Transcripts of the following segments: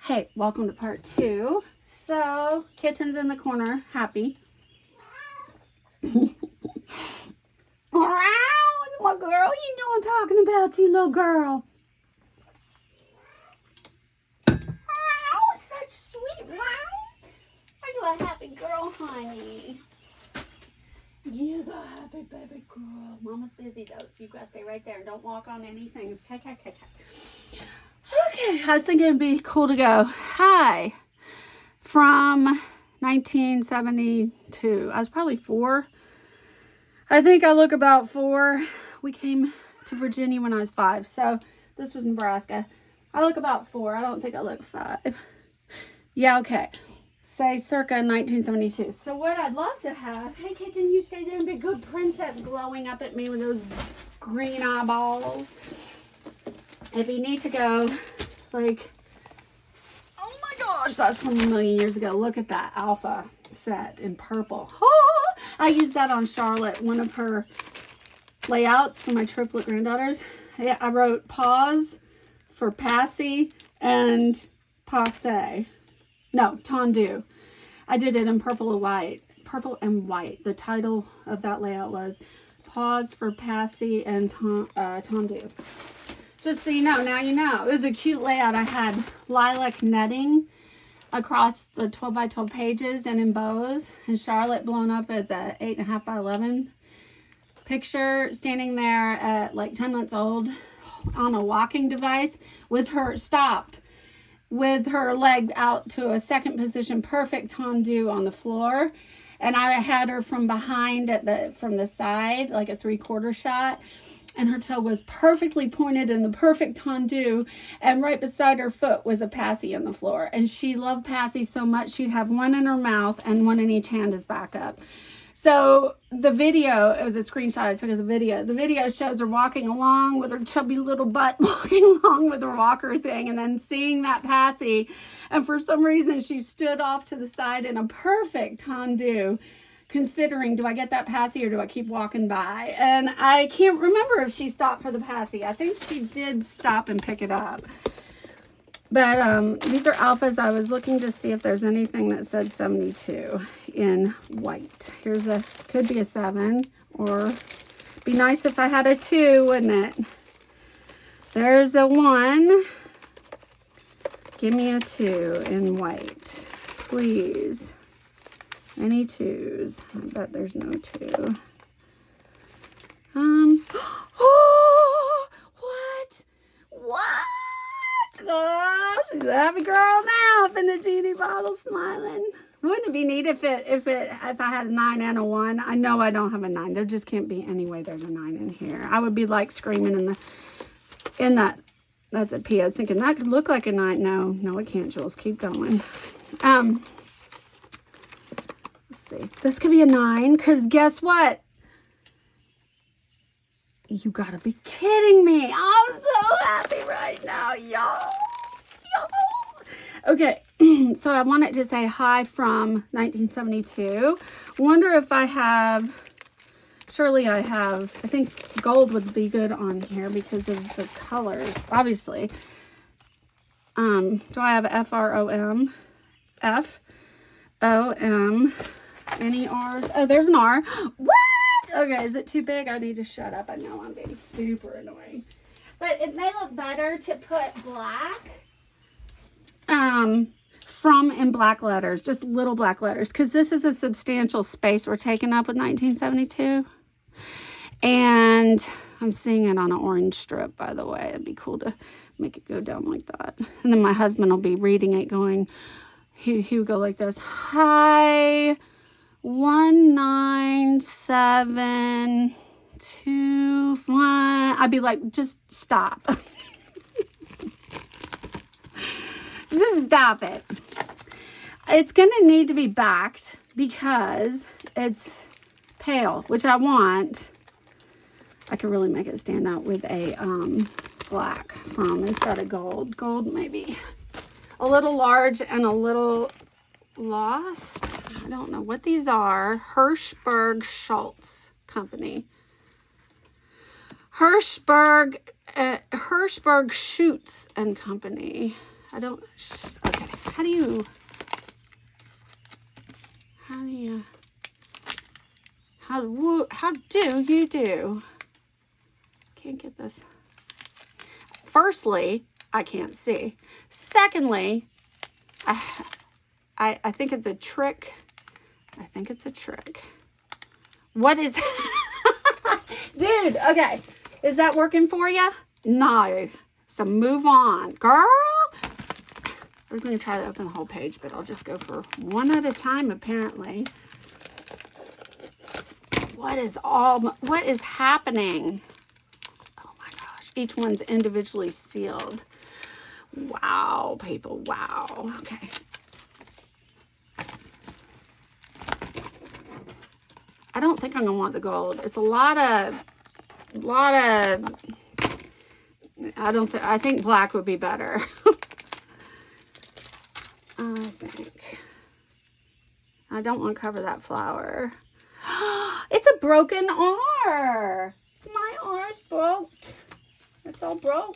Hey, welcome to part 2. So, kitten's in the corner, happy. Around, my girl, you know I'm talking about you, little girl. Oh, such sweet Rouse. Are you a happy girl, honey? Yes, a happy baby girl. Mama's busy though, so you gotta stay right there and don't walk on anything. Okay, I was thinking it'd be cool to go, hi, from 1972. I was probably 4. I think I look about 4. We came to Virginia when I was 5, so this was Nebraska. I look about 4. I don't think I look 5. Yeah, okay. Say circa 1972. So what I'd love to have, hey kitten, you stay there and be a good princess, glowing up at me with those green eyeballs. If you need to go, like, oh my gosh, that's from a million years ago. Look at that alpha set in purple. Oh, I used that on Charlotte, one of her layouts for my triplet granddaughters. Yeah, I wrote pause for passy and passe. No, tendu. I did it in purple and white. Purple and white. The title of that layout was pause for passy and tendu. Just so you know, now you know. It was a cute layout. I had lilac netting across the 12 by 12 pages and in bows, and Charlotte blown up as a 8.5 by 11 picture, standing there at like 10 months old on a walking device with her stopped, with her leg out to a second position, perfect tendu on the floor. And I had her from behind from the side, like a 3/4 shot. And her toe was perfectly pointed in the perfect tendu, and right beside her foot was a passy on the floor. And she loved passy so much, she'd have one in her mouth and one in each hand as backup. So the video, it was a screenshot I took of the video. The video shows her walking along with her chubby little butt, walking along with her walker thing, and then seeing that passy. And for some reason, she stood off to the side in a perfect tendu, considering, do I get that passy or do I keep walking by? And I can't remember if she stopped for the passy. I think she did stop and pick it up. But these are alphas. I was looking to see if there's anything that said 72 in white. Here's a, could be a 7, or be nice if I had a 2, wouldn't it? There's a 1. Give me a 2 in white, please. Any 2s? I bet there's no 2. Oh, what? Oh, she's a happy girl now up in the genie bottle, smiling. Wouldn't it be neat if I had a 9 and a 1? I know I don't have a 9. There just can't be any way there's a 9 in here. I would be like screaming in that. That's a P. I was thinking that could look like a 9. No, it can't, Jules. Keep going. See, this could be a 9, because guess what? You gotta be kidding me. I'm so happy right now, y'all. Okay, so I wanted to say hi from 1972. Wonder if I have, surely I have, I think gold would be good on here because of the colors, obviously. Do I have FROM? FOM. Any R's? Oh, there's an R. What? Okay, is it too big? I need to shut up. I know I'm being super annoying. But it may look better to put black from in black letters, just little black letters, because this is a substantial space we're taking up with 1972. And I'm seeing it on an orange strip, by the way. It'd be cool to make it go down like that. And then my husband will be reading it going, he would go like this. Hi. 1971. I'd be like, just stop. Just stop it. It's going to need to be backed because it's pale, which I want. I could really make it stand out with a black from instead of gold. Gold maybe a little large and a little lost. I don't know what these are. Hirschberg Schultz Company. Hirschberg Schutz and Company. I don't, okay, how do you, how do you do? Can't get this. Firstly, I can't see. Secondly, I think it's a trick. I think it's a trick. What is, dude, okay. Is that working for you? No. So move on, girl. I was going to try to open the whole page, but I'll just go for one at a time, apparently. What is happening? Oh my gosh. Each one's individually sealed. Wow, people. Wow. Okay. I don't think I'm going to want the gold. It's a lot of, I think black would be better. I don't want to cover that flower. It's a broken R. My R's broke. It's all broke.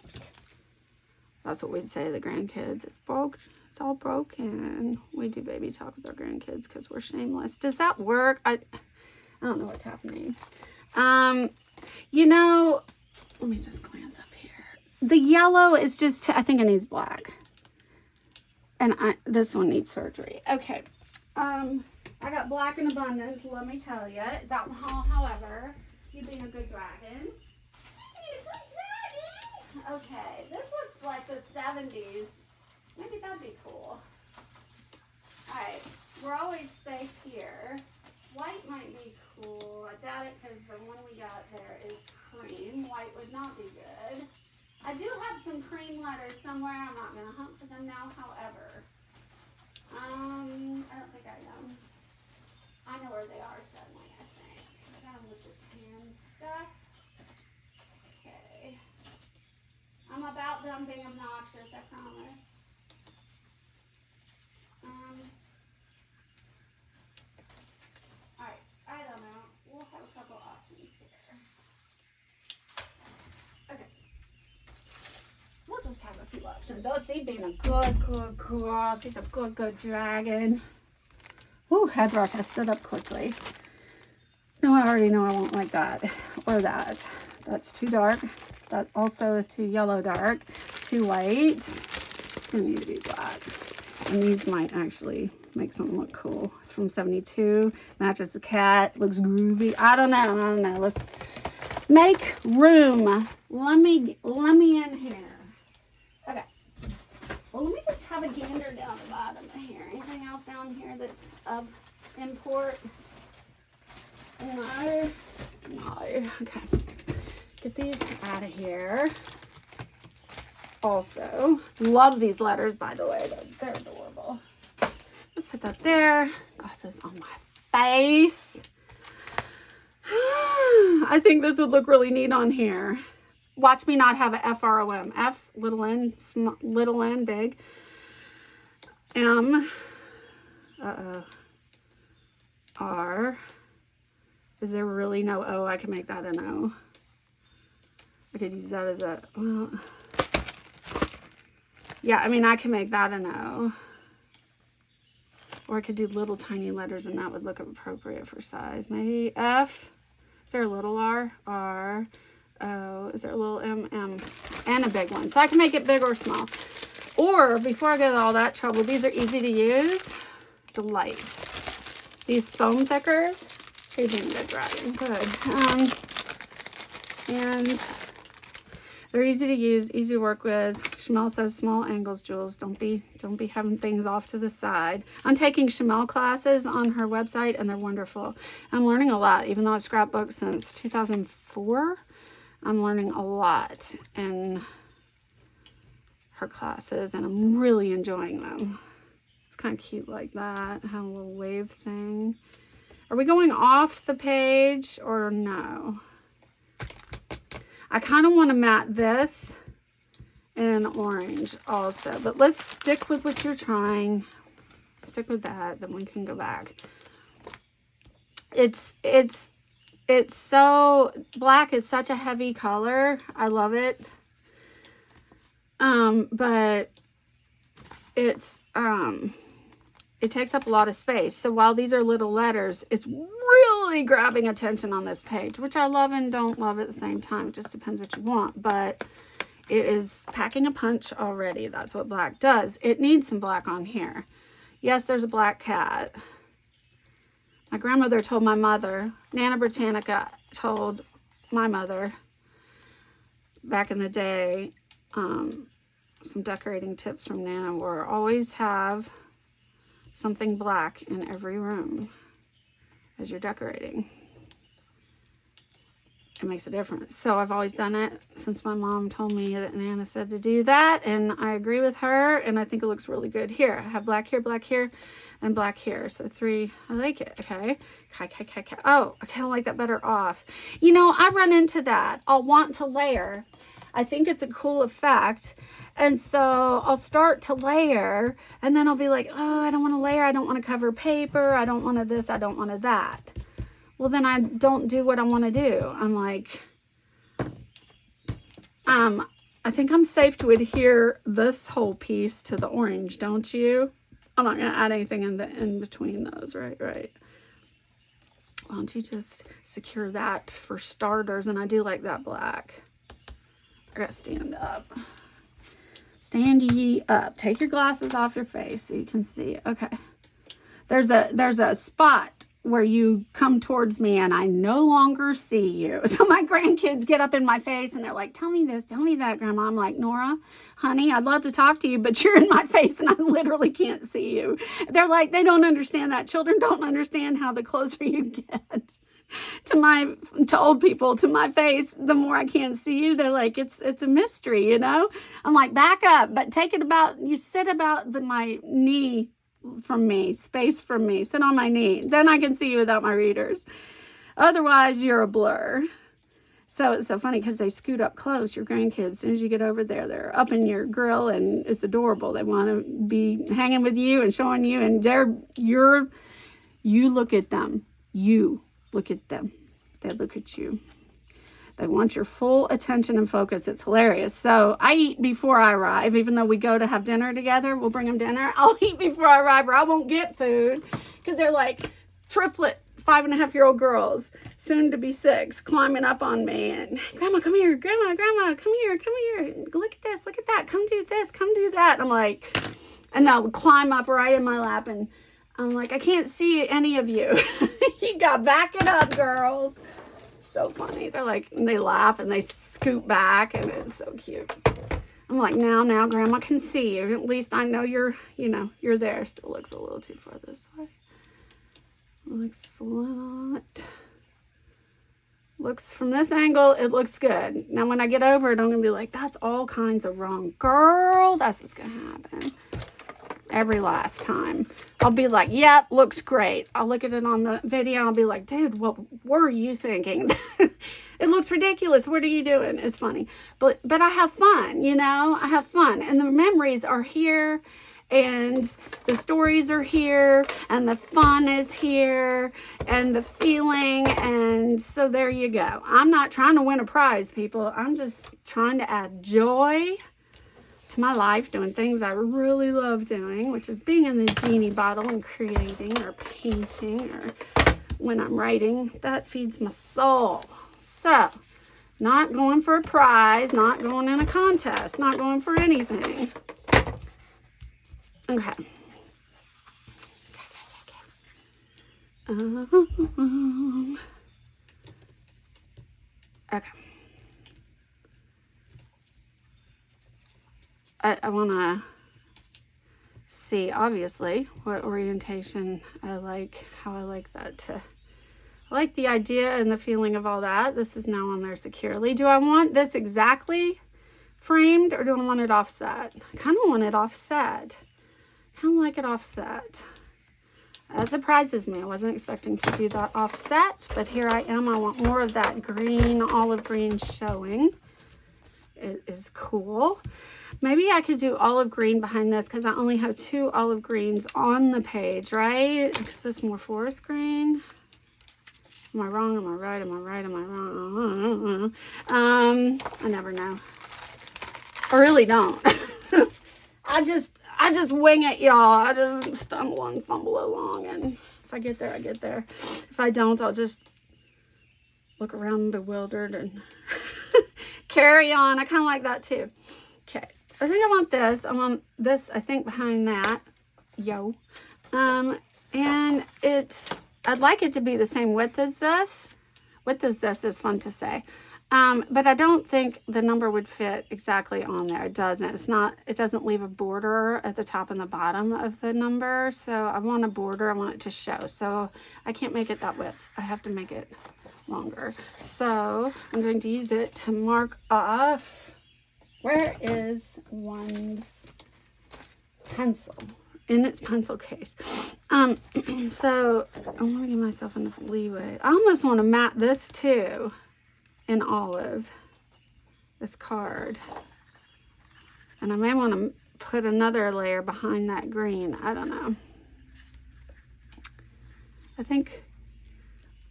That's what we'd say to the grandkids. It's broke. It's all broken. We do baby talk with our grandkids because we're shameless. Does that work? I don't know what's happening. You know, let me just glance up here. The yellow is just, I think it needs black. And this one needs surgery. Okay. I got black in abundance, let me tell you. It's out in the hall, however. You being a good dragon. Okay, this looks like the 70s. Maybe that'd be cool. Alright, we're always safe here. White might be cool. I doubt it because the one we got there is cream. White would not be good. I do have some cream letters somewhere. I'm not going to hunt for them now, however. I don't think I know. I know where they are suddenly, I think. I got them with the tan stuff. Okay. I'm about done being obnoxious, I promise. Alright, I don't know. We'll have a couple options here. Okay. We'll just have a few options. Oh, see, being a good girl. She's a good dragon. Ooh, head rush. I stood up quickly. No, I already know I won't like that or that. That's too dark. That also is too yellow dark. Too white. It's going to need to be black. And these might actually make something look cool. It's from 72. Matches the cat. Looks groovy. I don't know. Let's make room. Let me in here. Okay. Well, let me just have a gander down the bottom of here. Anything else down here that's of import? No. Okay. Get these out of here. Also, love these letters, by the way. They're adorable. Let's put that there. Glasses on my face. I think this would look really neat on here. Watch me not have a FROM. F, little n, little n, big. M, R. Is there really no O? I can make that an O. I could use that as a, well, yeah, I mean, I can make that an O. Or I could do little tiny letters and that would look appropriate for size. Maybe F. Is there a little R? R. O. Is there a little M? M. And a big one. So I can make it big or small. Or, before I get all that trouble, these are easy to use. Delight. These foam thickers. He's being a good dragon. Good. And they're easy to use, easy to work with. Chamel says small angles, Jules. Don't be having things off to the side. I'm taking Chamel classes on her website, and they're wonderful. I'm learning a lot, even though I've scrapbooked since 2004. I'm learning a lot in her classes, and I'm really enjoying them. It's kind of cute like that. Have a little wave thing. Are we going off the page or no? I kind of want to mat this in an orange also, but let's stick with what you're trying. Stick with that, then we can go back. It's so, black is such a heavy color. I love it. But it takes up a lot of space. So while these are little letters, it's really grabbing attention on this page, which I love and don't love at the same time. It just depends what you want, but it is packing a punch already. That's what black does. It needs some black on here. Yes, there's a black cat. My grandmother told my mother, Nana Britannica told my mother back in the day, some decorating tips from Nana were always have something black in every room as you're decorating. It makes a difference. So I've always done it since my mom told me that Nana said to do that, and I agree with her, and I think it looks really good here. I have black here, and black here. So 3, I like it. Okay. Oh, I kind of like that better off. You know, I've run into that. I'll want to layer. I think it's a cool effect. And so I'll start to layer, and then I'll be like, oh, I don't want to layer. I don't want to cover paper. I don't want to this. I don't want to that. Well, then I don't do what I want to do. I'm like, I think I'm safe to adhere this whole piece to the orange, don't you? I'm not going to add anything in between those, right? Why don't you just secure that for starters? And I do like that black. I got to stand up. Stand ye up. Take your glasses off your face so you can see. Okay. There's a spot where you come towards me and I no longer see you. So my grandkids get up in my face and they're like, tell me this, tell me that, Grandma. I'm like, Nora, honey, I'd love to talk to you, but you're in my face and I literally can't see you. They're like, they don't understand that. Children don't understand how the closer you get to old people, to my face, the more I can't see you. They're like, it's a mystery, you know? I'm like, back up, but take it about, you sit about my knee from me, space from me, sit on my knee. Then I can see you without my readers. Otherwise, you're a blur. So it's so funny because they scoot up close, your grandkids. As soon as you get over there, they're up in your grill and it's adorable. They want to be hanging with you and showing you, and you look at them. You look at them. They look at you. They want your full attention and focus. It's hilarious. So I eat before I arrive, even though we go to have dinner together. We'll bring them dinner. I'll eat before I arrive or I won't get food because they're like triplet 5.5-year-old girls, soon to be 6, climbing up on me. And Grandma, come here. Grandma, come here. Look at this. Look at that. Come do this. Come do that. I'm like, and they'll climb up right in my lap. And I'm like, I can't see any of you. You got back it up, girls. So funny. They're like, and they laugh and they scoot back and it's so cute. I'm like, now Grandma can see you. At least I know you're there. Still looks a little too far this way. Looks from this angle, it looks good. Now when I get over it, I'm gonna be like, that's all kinds of wrong. Girl, that's what's gonna happen. Every last time. I'll be like, yep, looks great. I'll look at it on the video and I'll be like, dude, what were you thinking? It looks ridiculous. What are you doing? It's funny. But I have fun, you know? I have fun. And the memories are here and the stories are here and the fun is here and the feeling. And so there you go. I'm not trying to win a prize, people. I'm just trying to add joy to my life, doing things I really love doing, which is being in the genie bottle and creating or painting, or when I'm writing. That feeds my soul. So, not going for a prize, not going in a contest, not going for anything. Okay. Okay. I want to see, obviously, what orientation I like, how I like that to, I like the idea and the feeling of all that. This is now on there securely. Do I want this exactly framed or do I want it offset? I kind of want it offset. Kind of like it offset. That surprises me. I wasn't expecting to do that offset, but here I am. I want more of that green, olive green showing. It is cool. Maybe I could do olive green behind this because I only have 2 olive greens on the page, right? Is this more forest green? Am I wrong? Am I right? Am I right? Am I wrong? I never know. I really don't. I just wing it, y'all. I just stumble and fumble along, and if I get there, I get there. If I don't, I'll just look around bewildered and carry on. I kind of like that too. Okay, I think I want this. I want this, I think, behind that. Yo. And I'd like it to be the same width as this. Width as this is fun to say. But I don't think the number would fit exactly on there. It doesn't. It doesn't leave a border at the top and the bottom of the number. So I want a border. I want it to show. So I can't make it that width. I have to make it longer. So I'm going to use it to mark off. Where is one's pencil? In its pencil case. So I want to give myself enough leeway. I almost want to mat this too in olive, this card. And I may want to put another layer behind that green. I don't know. I think,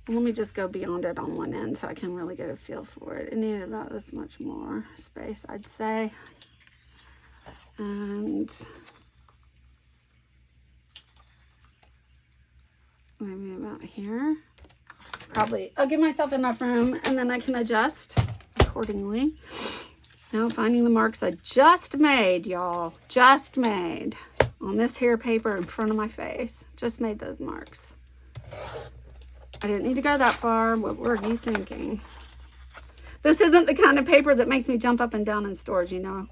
let me just go beyond it on one end so I can really get a feel for it. It needed about this much more space, I'd say. And maybe about here. Probably, I'll give myself enough room and then I can adjust accordingly. Now finding the marks I just made, y'all. Just made on this here paper in front of my face. Just made those marks. I didn't need to go that far. What were you thinking? This isn't the kind of paper that makes me jump up and down in stores, you know,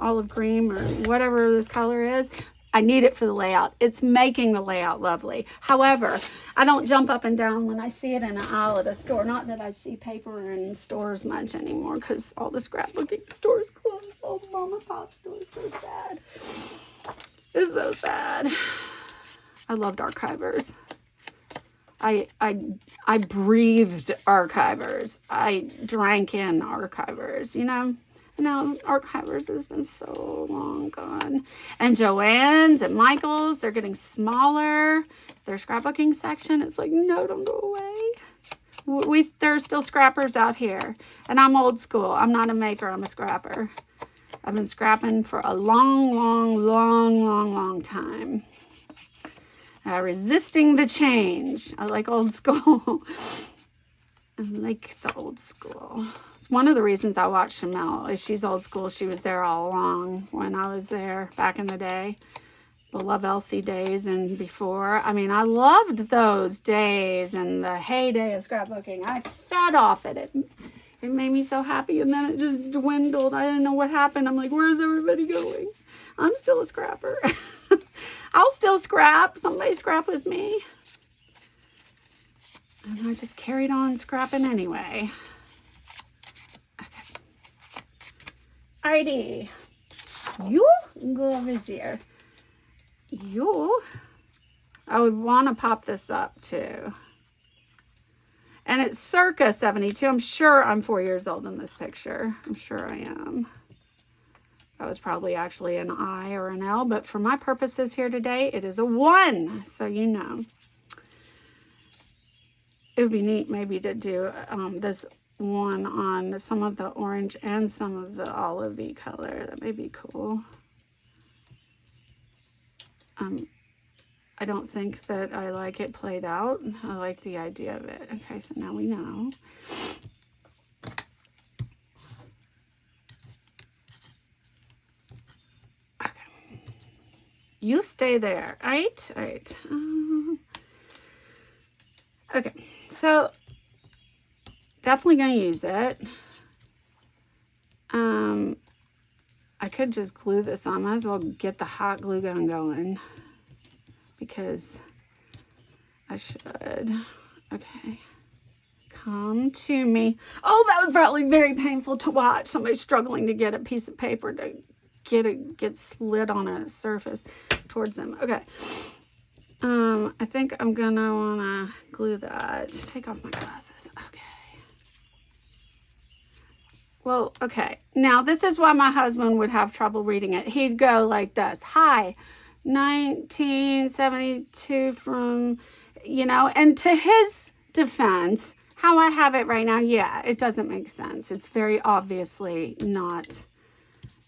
olive green or whatever this color is. I need it for the layout. It's making the layout lovely. However, I don't jump up and down when I see it in an aisle at a store. Not that I see paper in stores much anymore because all the scrapbooking stores closed. All the mom and pop stores. So sad. It's so sad. I loved Archivers. I breathed Archivers. I drank in Archivers, you know. Now, Archivers has been so long gone. And Joann's and Michael's, they're getting smaller. Their scrapbooking section, it's like, no, don't go away. There's still scrappers out here. And I'm old school. I'm not a maker. I'm a scrapper. I've been scrapping for a long time. Resisting the change. I like old school. I like the old school. It's one of the reasons I watch Shamel. Is she's old school. She was there all along when I was there back in the day. The Love Elsie days and before. I mean, I loved those days and the heyday of scrapbooking. I fed off it. It made me so happy, and then it just dwindled. I didn't know what happened. I'm like, where's everybody going? I'm still a scrapper. I'll still scrap. Somebody scrap with me. And I just carried on scrapping anyway. Okay. Alrighty. You go over here. I would want to pop this up too. And it's circa 72. I'm sure I'm 4 years old in this picture. I'm sure I am. That was probably actually an I or an L, but for my purposes here today, it is a 1. So you know. It would be neat maybe to do this one on some of the orange and some of the olivey color. That may be cool. I don't think that I like it played out. I like the idea of it. Okay, so now we know. Okay. You stay there. All right. Okay. So, definitely going to use it. I could just glue this on. Might as well get the hot glue gun going. Because I should. Okay. Come to me. Oh, that was probably very painful to watch. Somebody struggling to get a piece of paper to get slid on a surface towards them. Okay. I think I'm gonna wanna glue that. Take off my glasses. Okay. Well, okay. Now this is why my husband would have trouble reading it. He'd go like this. Hi, 1972 from, you know, and to his defense, how I have it right now, yeah, it doesn't make sense. It's very obviously not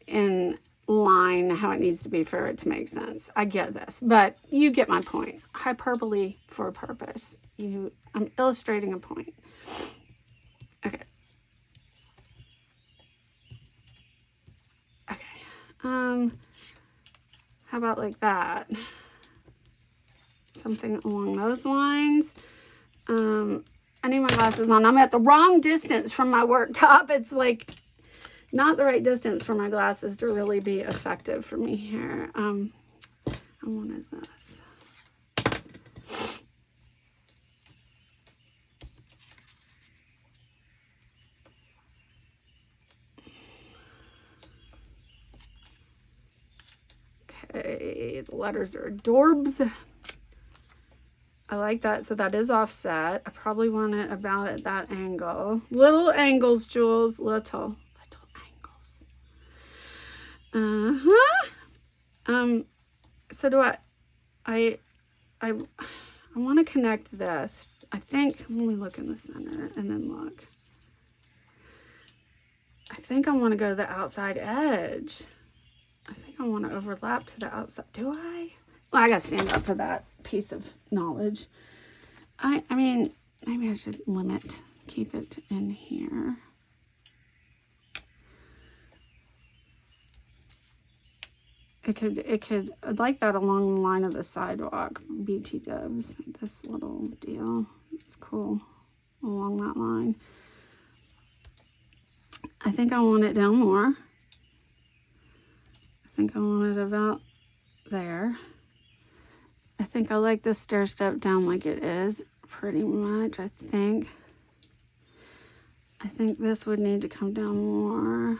in line how it needs to be for it to make sense. I get this, but you get my point. Hyperbole for a purpose. I'm illustrating a point. Okay. Okay. How about like that? Something along those lines. I need my glasses on. I'm at the wrong distance from my worktop. It's like not the right distance for my glasses to really be effective for me here. I wanted this. Okay, the letters are adorbs. I like that. So that is offset. I probably want it about at that angle. Little angles, Jules. Little angles. So do I want to connect this. I think, let me look in the center and then look. I think I want to go to the outside edge. I think I want to overlap to the outside. Do I? Well, I got to stand up for that piece of knowledge. I mean, maybe I should keep it in here. It could, I'd like that along the line of the sidewalk, BT dubs, this little deal. It's cool along that line. I think I want it down more. I think I want it about there. I think I like this stair step down like it is, pretty much, I think. I think this would need to come down more.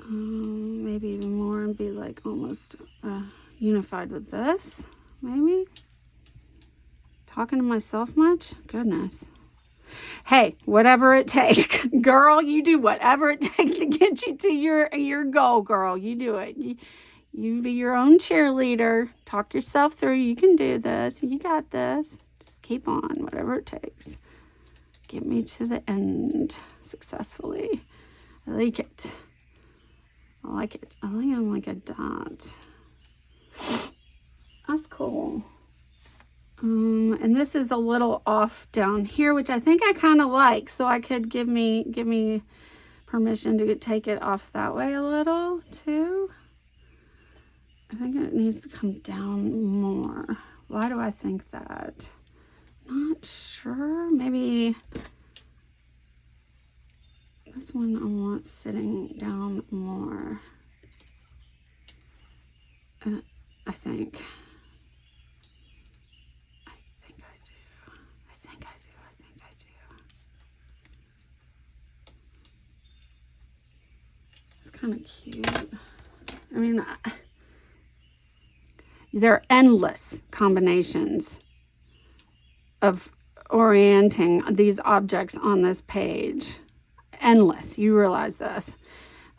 Maybe even more and be like almost unified with this, maybe. Talking to myself much? Goodness. Hey, whatever it takes. Girl, you do whatever it takes to get you to your goal, girl. You do it. You be your own cheerleader. Talk yourself through. You can do this. You got this. Just keep on, whatever it takes. Get me to the end successfully. I like it. I like it. I think I'm like a dot. That's cool. And this is a little off down here, which I think I kind of like. So I could give me permission to take it off that way a little too. I think it needs to come down more. Why do I think that? Not sure. Maybe this one I want sitting down more. I think I do. It's kind of cute. I mean, there are endless combinations of orienting these objects on this page. Endless. You realize this.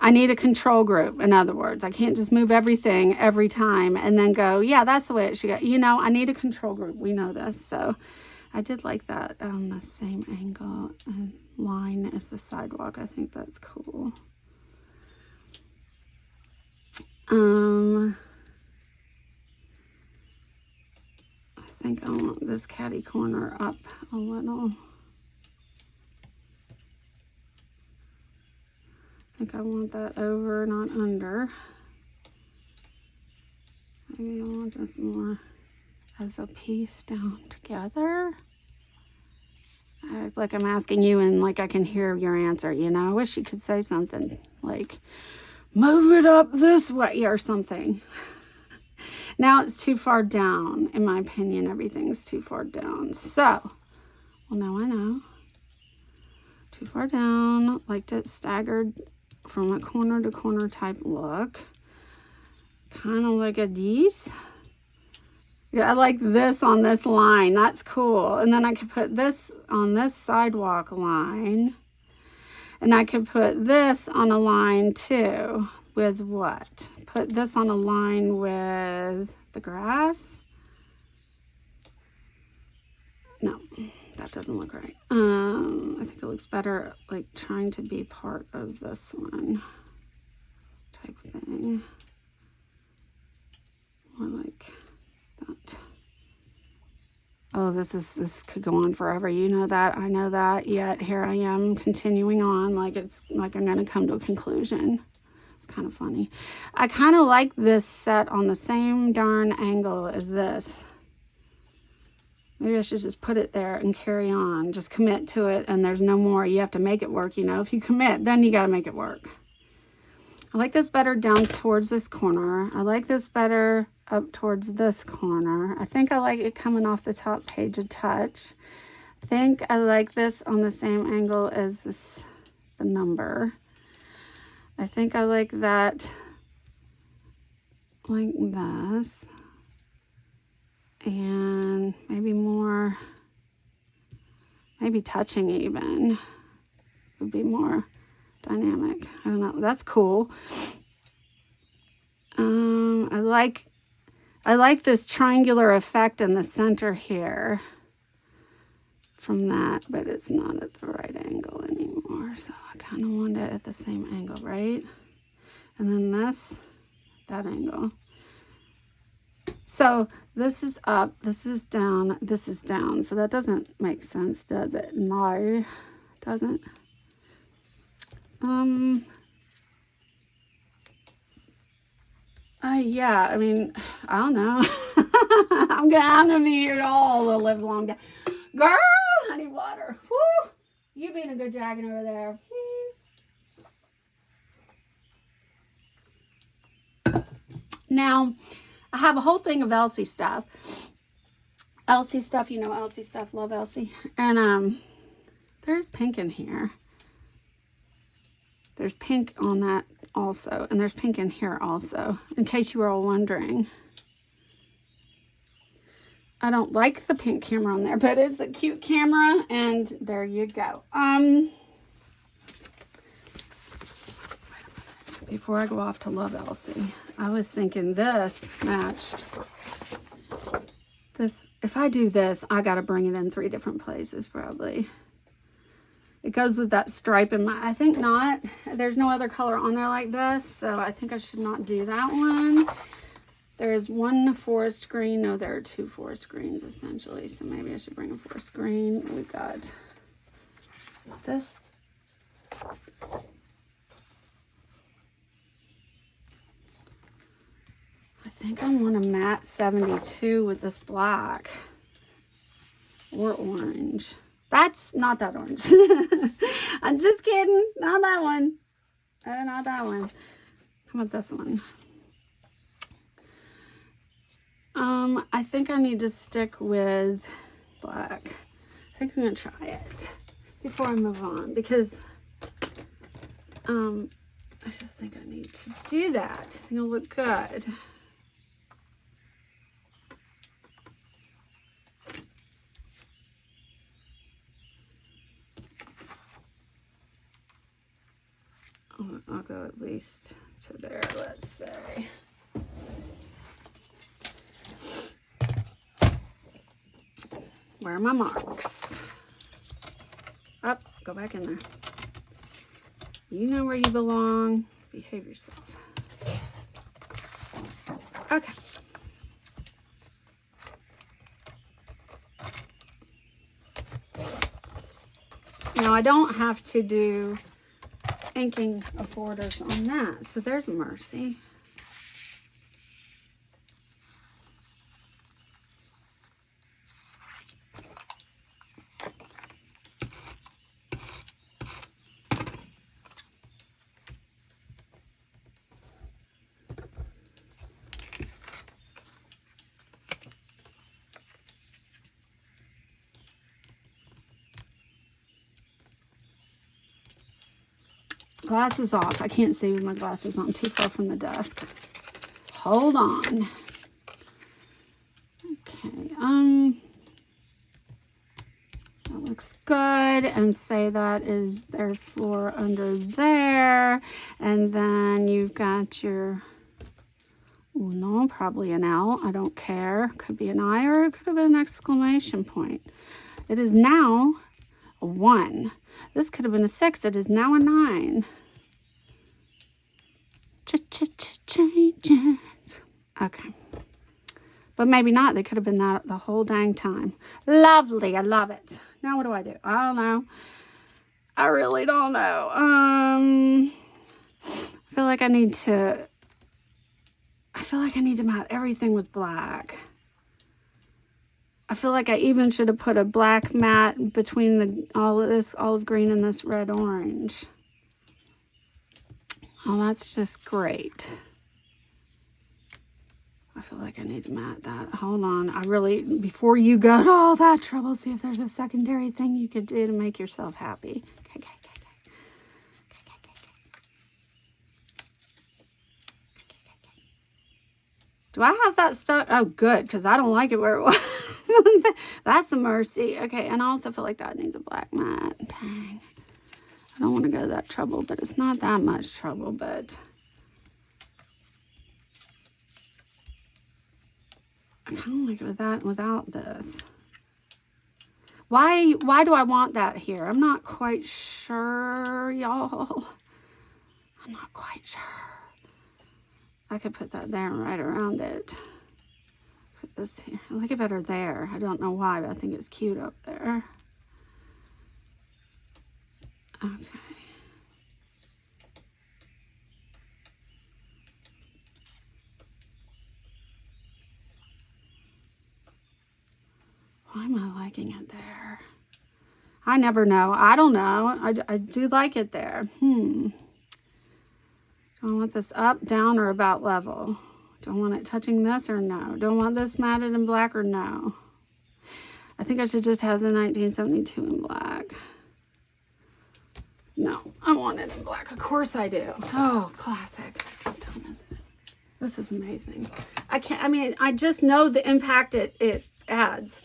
I need a control group. In other words, I can't just move everything every time and then go, yeah, that's the way it should go. You know, I need a control group. We know this. So I did like that on the same angle and line as the sidewalk. I think that's cool. I think I want this catty corner up a little. I think I want that over, not under. Maybe I want this more as a piece down together. I act like I'm asking you and like I can hear your answer, you know? I wish you could say something like, move it up this way or something. Now it's too far down. In my opinion, everything's too far down. So, well, now I know. Too far down, liked it staggered from a corner to corner type look. Kind of like a these. Yeah, I like this on this line. That's cool. And then I could put this on this sidewalk line. And I could put this on a line too. With what? Put this on a line with the grass. No, that doesn't look right. I think it looks better like trying to be part of this one. type thing. More like that. Oh, this could go on forever. You know that, I know that, yet here I am continuing on like it's like I'm gonna come to a conclusion. It's kind of funny. I kind of like this set on the same darn angle as this. Maybe I should just put it there and carry on. Just commit to it, and there's no more. You have to make it work, you know. If you commit, then you got to make it work. I like this better down towards this corner. I like this better up towards this corner. I think I like it coming off the top page a touch. I think I like this on the same angle as this, the number. I think I like that like this. And maybe more, maybe touching even would be more dynamic. I don't know. That's cool. I like this triangular effect in the center here from that, but it's not at the right angle anymore. So I kind of want it at the same angle, right? And then this, that angle. So this is up, this is down, this is down. So that doesn't make sense, does it? No, it doesn't. Yeah, I mean, I don't know. I'm gonna be here all the live long day. Girl, I need water. Woo! You being a good dragon over there. Now, I have a whole thing of Elsie stuff. Elsie stuff, you know Elsie stuff. Love Elsie. And there's pink in here. There's pink on that also. And there's pink in here also, in case you were all wondering. I don't like the pink camera on there, but it's a cute camera. And there you go. Before I go off to Love Elsie, I was thinking this matched. This, if I do this, I got to bring it in 3 different places probably. It goes with that stripe in my, I think not. There's no other color on there like this, so I think I should not do that one. There's one forest green. No, there are 2 forest greens essentially, so maybe I should bring a forest green. We've got this. I think I want a matte 72 with this black or orange. That's not that orange. I'm just kidding. Not that one. Not that one. How about this one? I think I need to stick with black. I think I'm going to try it before I move on because I just think I need to do that. I think it'll look good. I'll go at least to there, let's say. Where are my marks? Up, go back in there. You know where you belong. Behave yourself. Okay. Now I don't have to do inking of borders on that, so there's mercy. Glasses off. I can't see with my glasses on. I'm too far from the desk. Hold on. Okay. That looks good. And say that is therefore under there. And then you've got your, oh no, probably an L. I don't care. Could be an I or it could have been an exclamation point. It is now a 1. This could have been a 6. It is now a 9. changes. Okay. But maybe not. They could have been that the whole dang time. Lovely. I love it. Now what do? I don't know. I really don't know. I feel like I need to mat everything with black. I feel like I even should have put a black mat between all of this olive green and this red orange. Oh, that's just great. I feel like I need to mat that. Hold on. Before you go to all that trouble, see if there's a secondary thing you could do to make yourself happy. Okay. Do I have that stuck? Oh, good, because I don't like it where it was. That's a mercy. Okay, and I also feel like that needs a black mat. Dang. I don't want to go to that trouble, but it's not that much trouble, but I kind of like it with that and without this. Why do I want that here? I'm not quite sure, y'all. I'm not quite sure. I could put that there and right around it. Put this here. I like it better there. I don't know why, but I think it's cute up there. Okay. Why am I liking it there? I never know. I don't know. I do like it there. Do I want this up, down, or about level? Do I want it touching this or no? Do I want this matted in black or no? I think I should just have the 1972 in black. No, I want it in black. Of course I do. Oh, classic. What time is it? This is amazing. I just know the impact it adds.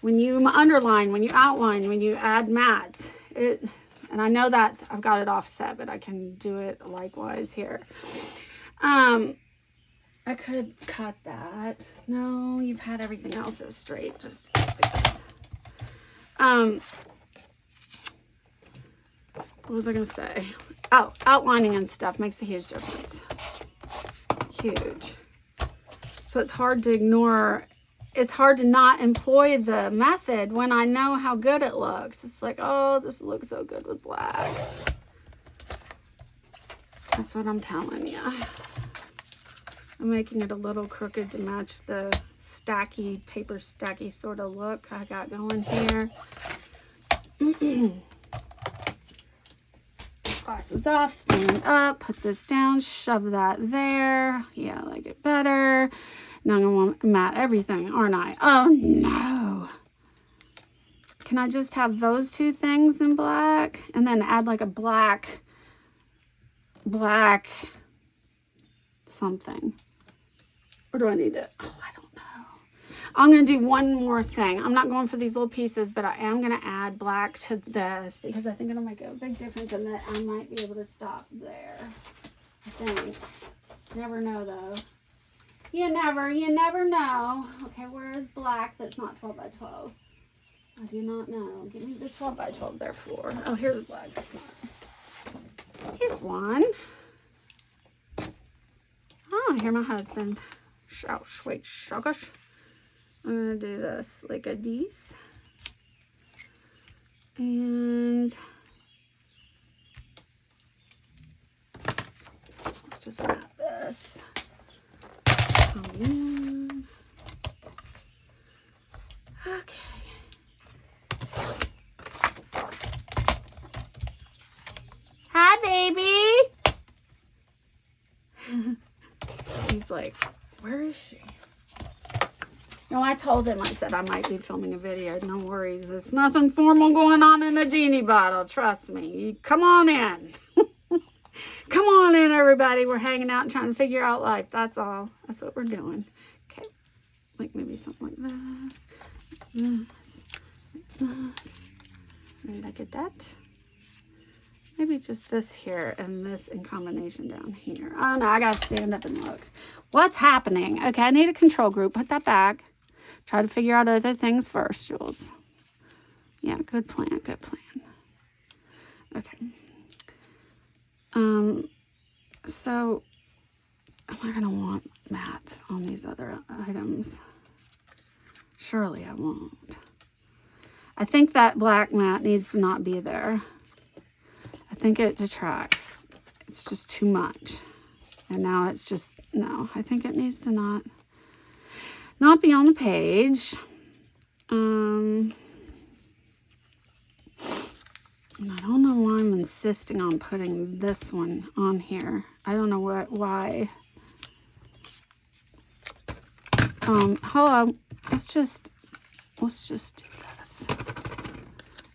When you underline, when you outline, when you add mats, and I know that I've got it offset, but I can do it likewise here. I could cut that. No, you've had everything else is straight. Just like this. What was I going to say? Oh, outlining and stuff makes a huge difference. Huge. So it's hard to ignore. It's hard to not employ the method when I know how good it looks. It's like, oh, this looks so good with black. That's what I'm telling you. I'm making it a little crooked to match the stacky, paper stacky sort of look I got going here. Glasses off, stand up, put this down, shove that there. Yeah, I like it better. Now I'm going to mat everything, aren't I? Oh, no. Can I just have those two things in black? And then add like a black something. Or do I need to? Oh, I don't know. I'm going to do one more thing. I'm not going for these little pieces, but I am going to add black to this because I think it'll make a big difference and that I might be able to stop there. I think. Never know, though. You never know. Okay, where is black that's not 12 by 12? I do not know. Give me the 12 by 12 there floor. Oh, here's black. That's not. Here's one. Oh, I hear my husband. Shush, wait, shush. I'm going to do this like a these. And let's just mat this. Okay. Hi, baby. He's like, where is she? No, I told him, I said I might be filming a video. No worries. There's nothing formal going on in a genie bottle. Trust me. Come on in. Come on in, everybody. We're hanging out and trying to figure out life. That's all. That's what we're doing. Okay. Like maybe something like this. This. This. Maybe like a that. Maybe just this here and this in combination down here. I don't know. I got to stand up and look. What's happening? Okay, I need a control group. Put that back. Try to figure out other things first, Jules. Yeah, good plan. Good plan. Okay. So am I going to want mats on these other items? Surely I won't. I think that black mat needs to not be there. I think it detracts. It's just too much. And now it's just, no, I think it needs to not be on the page. And I don't know why I'm insisting on putting this one on here. I don't know why. Hello. Let's just do this.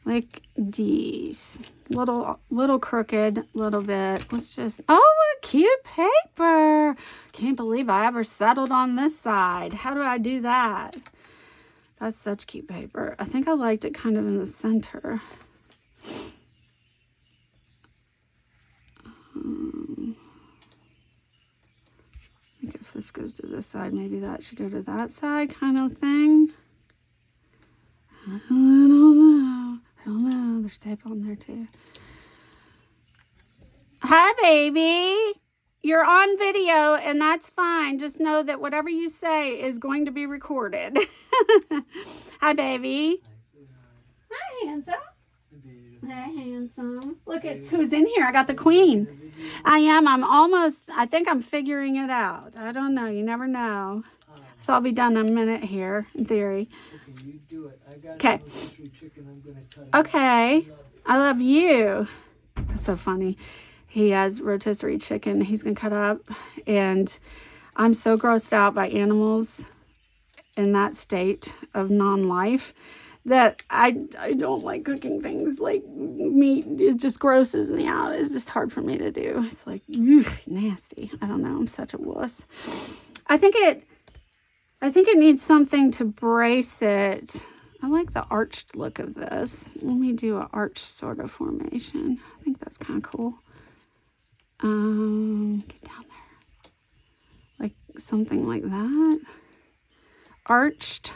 Like these. Little crooked, little bit. Let's just, oh, a cute paper. Can't believe I ever settled on this side. How do I do that? That's such cute paper. I think I liked it kind of in the center. I think if this goes to this side, maybe that should go to that side kind of thing. I don't know. There's tape on there too. Hi, baby. You're on video and that's fine. Just know that whatever you say is going to be recorded. Hi, baby. Hi, handsome. Hey, handsome. Look at who's in here. I got the queen. I think I'm figuring it out. I don't know. You never know. So I'll be done in a minute here, in theory. Okay, you do it. I got okay. rotisserie chicken. I'm going to cut it. Okay. I love you. That's so funny. He has rotisserie chicken he's going to cut up. And I'm so grossed out by animals in that state of non-life that I don't like cooking things like meat. It just grosses me out. It's just hard for me to do. It's like, ugh, nasty. I don't know. I'm such a wuss. I think it needs something to brace it. I like the arched look of this. Let me do an arch sort of formation. I think that's kind of cool. Get down there. Like something like that. Arched.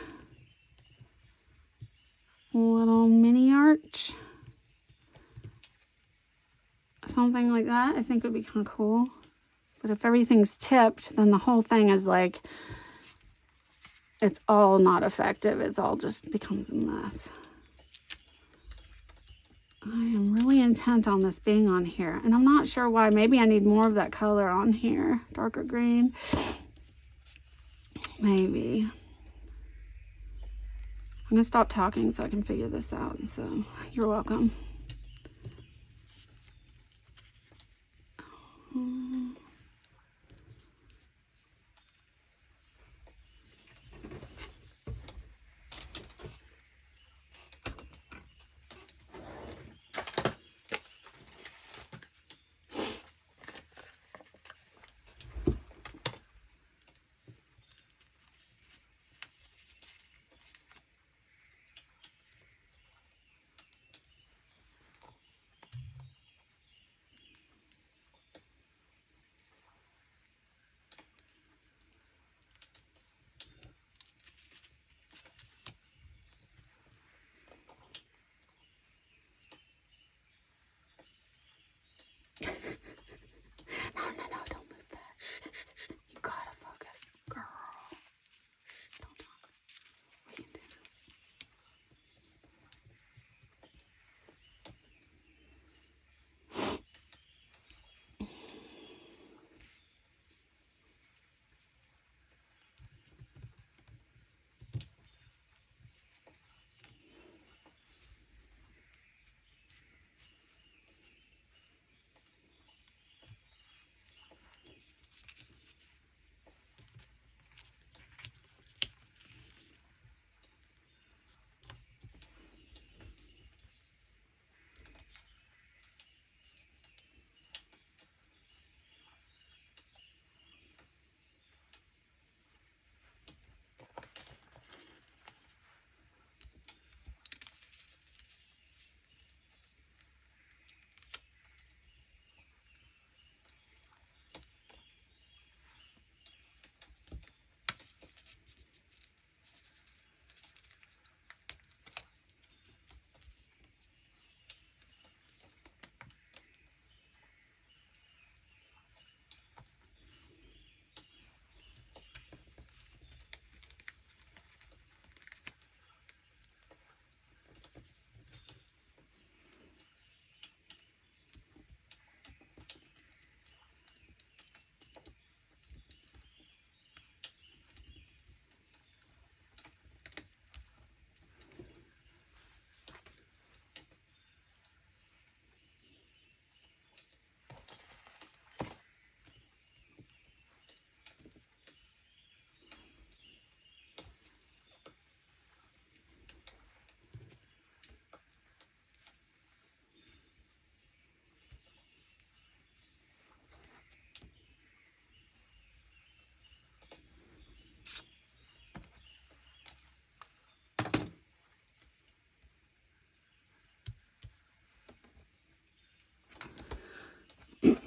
Little mini arch. Something like that I think would be kind of cool. But if everything's tipped, then the whole thing is like, it's all not effective. It's all just becomes a mess. I am really intent on this being on here. And I'm not sure why. Maybe I need more of that color on here. Darker green. Maybe. I'm going to stop talking so I can figure this out. So you're welcome.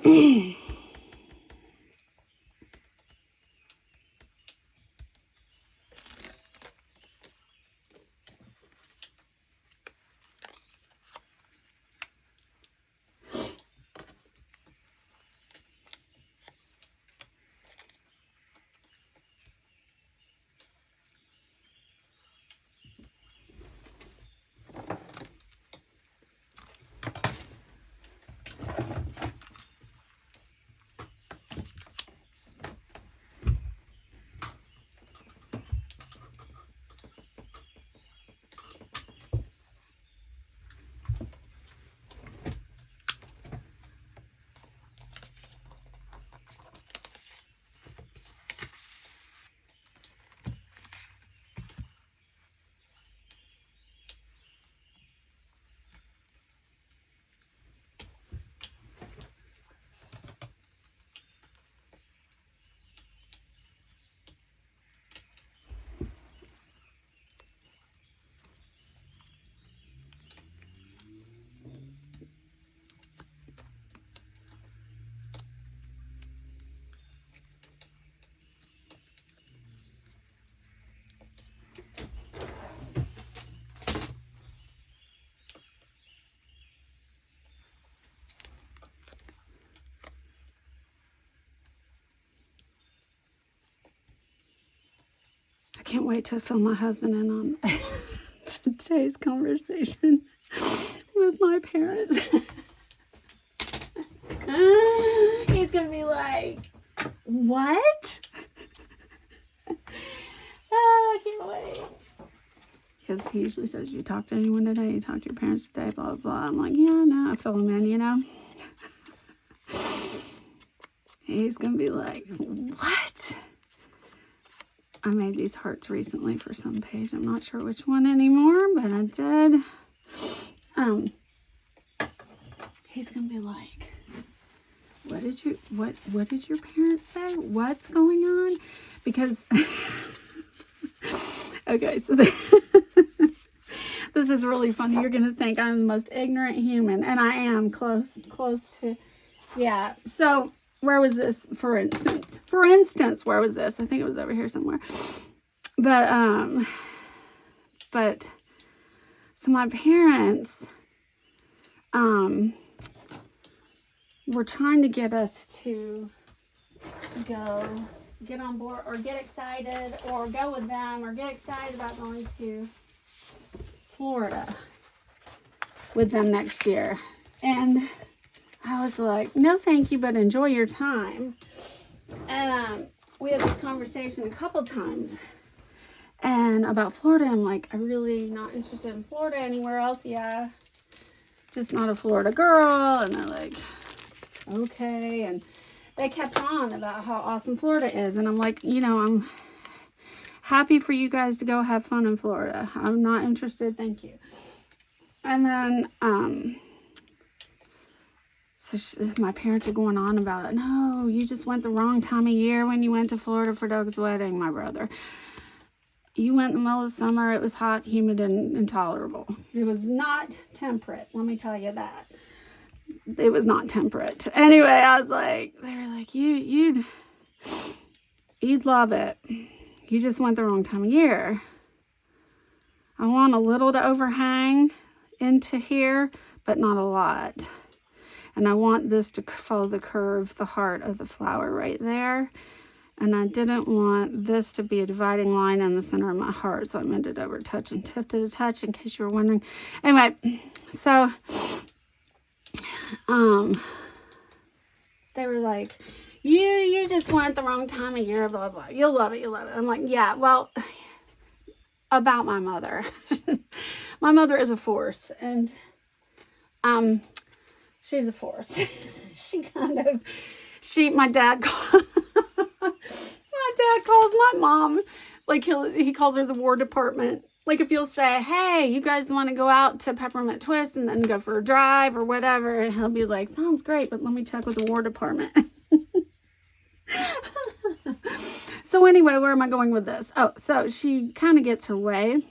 I can't wait to fill my husband in on today's conversation with my parents. He's gonna be like, what? Oh, I can't wait. Because he usually says, you talk to anyone today? You talk to your parents today? Blah, blah, blah. I'm like, yeah, no, I fill him in, you know? He's gonna be like, what? I made these hearts recently for some page. I'm not sure which one anymore, but I did. He's gonna be like, what did your parents say? What's going on? Because okay, so this is really funny. You're gonna think I'm the most ignorant human, and I am close to, yeah. So where was this, for instance, where was this? I think it was over here somewhere. But so my parents, were trying to get us to get on board or get excited or go with them or get excited about going to Florida with them next year. And I was like, no, thank you, but enjoy your time. And we had this conversation a couple times. And about Florida, I'm like, I'm really not interested in Florida. Anywhere else? Yeah. Just not a Florida girl. And they're like, okay. And they kept on about how awesome Florida is. And I'm like, you know, I'm happy for you guys to go have fun in Florida. I'm not interested. Thank you. And then, my parents are going on about it. No, you just went the wrong time of year when you went to Florida for Doug's wedding, my brother. You went in the middle of summer. It was hot, humid, and intolerable. It was not temperate. Let me tell you that. It was not temperate. Anyway, I was like, they were like, you'd love it. You just went the wrong time of year. I want a little to overhang into here, but not a lot. And I want this to follow the curve, the heart of the flower right there. And I didn't want this to be a dividing line in the center of my heart. So I made it over touch and tipped it a touch, in case you were wondering. Anyway, so they were like, you just went the wrong time of year, blah, blah. You'll love it, you'll love it. I'm like, yeah, well, about my mother. My mother is a force. And she's a force. My dad calls my mom, like he calls her the War Department. Like if you'll say, hey, you guys want to go out to Peppermint Twist and then go for a drive or whatever, and he'll be like, sounds great, but let me check with the War Department. So anyway, where am I going with this? Oh, so she kind of gets her way.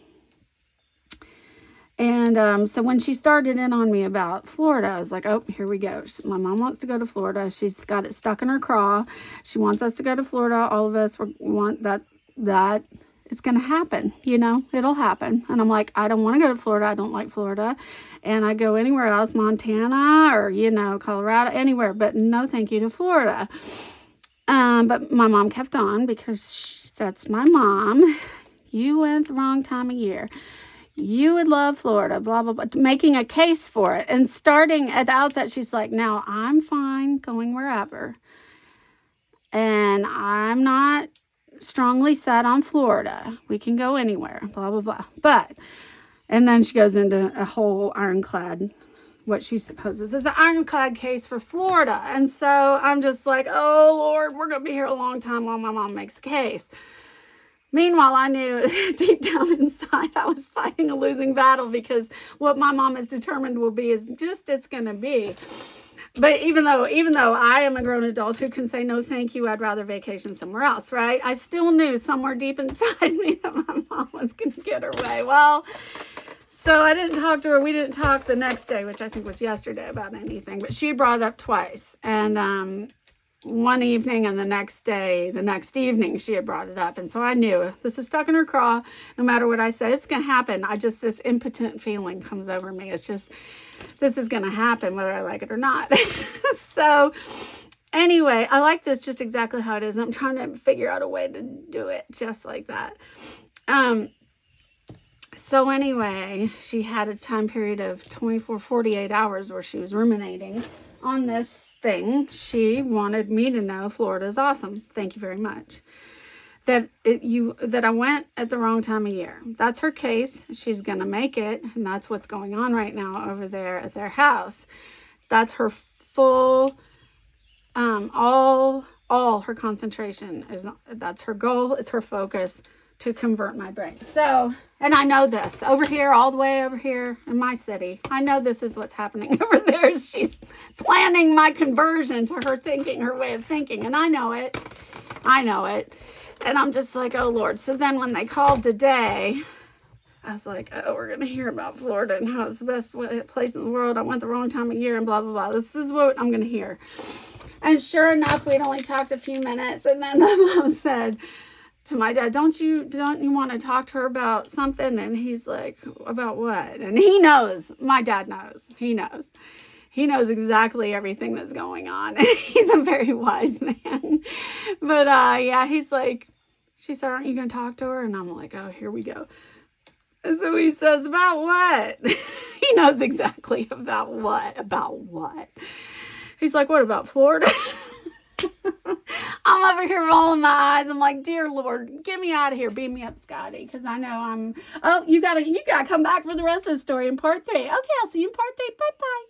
And so when she started in on me about Florida, I was like, oh, here we go. My mom wants to go to Florida. She's got it stuck in her craw. She wants us to go to Florida. All of us want that it's going to happen, it'll happen. And I'm like, I don't want to go to Florida. I don't like Florida. And I go anywhere else, Montana or, Colorado, anywhere, but no thank you to Florida. But my mom kept on because that's my mom. You went the wrong time of year. You would love Florida, blah, blah, blah, making a case for it. And starting at the outset, she's like, now I'm fine going wherever. And I'm not strongly set on Florida. We can go anywhere, blah, blah, blah. And then she goes into a whole ironclad, what she supposes is an ironclad case for Florida. And so I'm just like, oh, Lord, we're going to be here a long time while my mom makes a case. Meanwhile, I knew deep down inside I was fighting a losing battle because what my mom is determined will be is just it's going to be. But even though I am a grown adult who can say no thank you, I'd rather vacation somewhere else, right? I still knew somewhere deep inside me that my mom was going to get her way. Well, so I didn't talk to her. We didn't talk the next day, which I think was yesterday, about anything. But she brought it up twice. And one evening and the next evening, she had brought it up. And so I knew this is stuck in her craw. No matter what I say, it's going to happen. This impotent feeling comes over me. It's just, this is going to happen whether I like it or not. So anyway, I like this just exactly how it is. I'm trying to figure out a way to do it just like that. So anyway, she had a time period of 48 hours where she was ruminating on this thing. She wanted me to know Florida's awesome. Thank you very much. That I went at the wrong time of year. That's her case. She's going to make it. And that's what's going on right now over there at their house. That's her full, all her concentration that's her goal. It's her focus to convert my brain. So, and I know this over here, all the way over here in my city. I know this is what's happening over there. She's planning my conversion to her thinking, her way of thinking. And I know it. And I'm just like, oh Lord. So then when they called today, I was like, oh, we're going to hear about Florida and how it's the best place in the world. I went the wrong time of year and blah, blah, blah. This is what I'm going to hear. And sure enough, we'd only talked a few minutes. And then my mom said to my dad, don't you want to talk to her about something? And he's like, about what? And he knows. My dad knows. He knows exactly everything that's going on. He's a very wise man. But yeah, he's like, she said, aren't you going to talk to her? And I'm like, oh, here we go. And so he says, about what? He knows exactly about what. He's like, what about Florida? I'm over here rolling my eyes. I'm like, dear Lord, get me out of here. Beam me up, Scotty. Because I know you gotta come back for the rest of the story in part 3. Okay, I'll see you in part 3. Bye-bye.